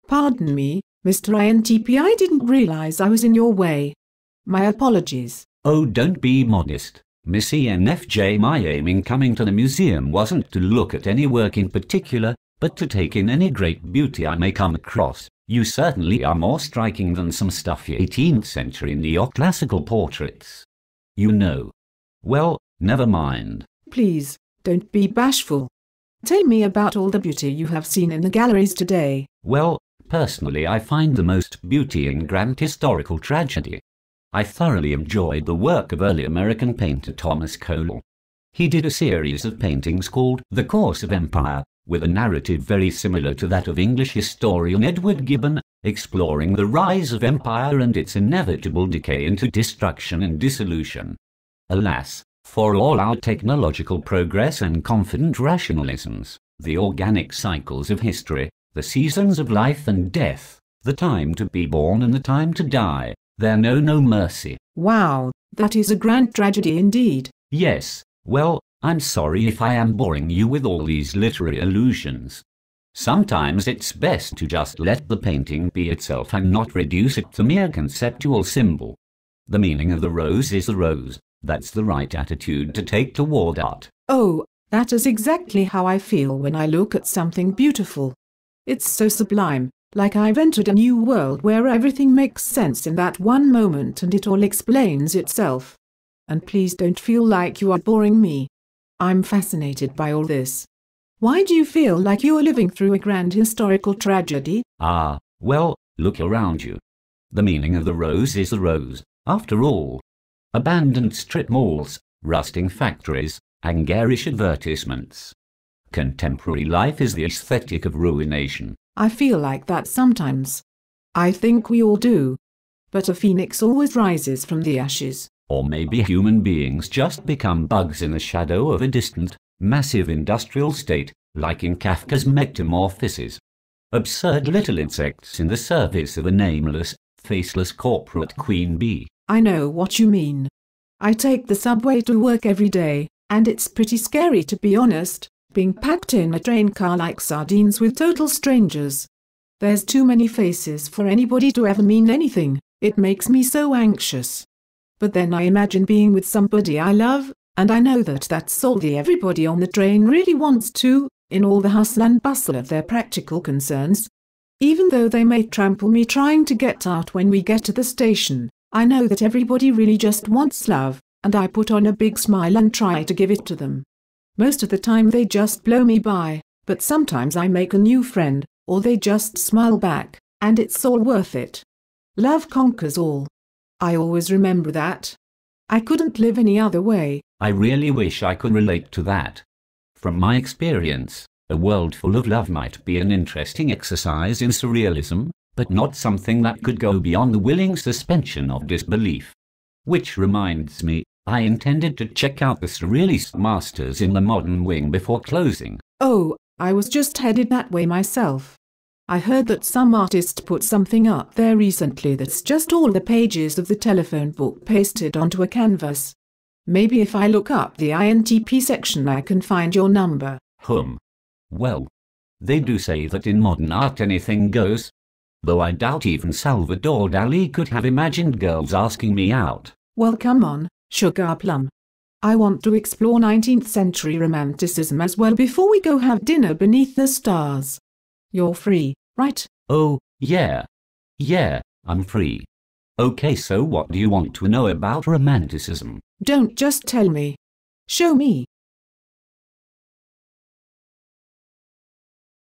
Pardon me, Mr. INTP, I didn't realize I was in your way. My apologies. Oh, don't be modest, Miss ENFJ. My aim in coming to the museum wasn't to look at any work in particular, but to take in any great beauty I may come across. You certainly are more striking than some stuffy 18th century neoclassical portraits. You know. Well, never mind. Please, don't be bashful. Tell me about all the beauty you have seen in the galleries today. Well, personally I find the most beauty in grand historical tragedy. I thoroughly enjoyed the work of early American painter Thomas Cole. He did a series of paintings called The Course of Empire, with a narrative very similar to that of English historian Edward Gibbon, exploring the rise of empire and its inevitable decay into destruction and dissolution. Alas, for all our technological progress and confident rationalisms, the organic cycles of history, the seasons of life and death, the time to be born and the time to die, there know no mercy. Wow, that is a grand tragedy indeed. Yes, well, I'm sorry if I am boring you with all these literary allusions. Sometimes it's best to just let the painting be itself and not reduce it to mere conceptual symbol. The meaning of the rose is the rose. That's the right attitude to take toward art. Oh, that is exactly how I feel when I look at something beautiful. It's so sublime, like I've entered a new world where everything makes sense in that one moment and it all explains itself. And please don't feel like you are boring me. I'm fascinated by all this. Why do you feel like you are living through a grand historical tragedy? Ah, well, look around you. The meaning of the rose is the rose, after all. Abandoned strip malls, rusting factories, and garish advertisements. Contemporary life is the aesthetic of ruination. I feel like that sometimes. I think we all do. But a phoenix always rises from the ashes. Or maybe human beings just become bugs in the shadow of a distant, massive industrial state, like in Kafka's Metamorphoses. Absurd little insects in the service of a nameless, faceless corporate queen bee. I know what you mean. I take the subway to work every day, and it's pretty scary to be honest, being packed in a train car like sardines with total strangers. There's too many faces for anybody to ever mean anything. It makes me so anxious. But then I imagine being with somebody I love, and I know that that's all everybody on the train really wants to, in all the hustle and bustle of their practical concerns. Even though they may trample me trying to get out when we get to the station, I know that everybody really just wants love, and I put on a big smile and try to give it to them. Most of the time they just blow me by, but sometimes I make a new friend, or they just smile back, and it's all worth it. Love conquers all. I always remember that. I couldn't live any other way. I really wish I could relate to that. From my experience, a world full of love might be an interesting exercise in surrealism, but not something that could go beyond the willing suspension of disbelief. Which reminds me, I intended to check out the Surrealist Masters in the Modern Wing before closing. Oh, I was just headed that way myself. I heard that some artist put something up there recently that's just all the pages of the telephone book pasted onto a canvas. Maybe if I look up the INTP section I can find your number. Well, they do say that in modern art anything goes. Though I doubt even Salvador Dali could have imagined girls asking me out. Well, come on, sugar plum. I want to explore 19th century romanticism as well before we go have dinner beneath the stars. You're free, right? Oh, yeah. Yeah, I'm free. Okay, so what do you want to know about romanticism? Don't just tell me. Show me.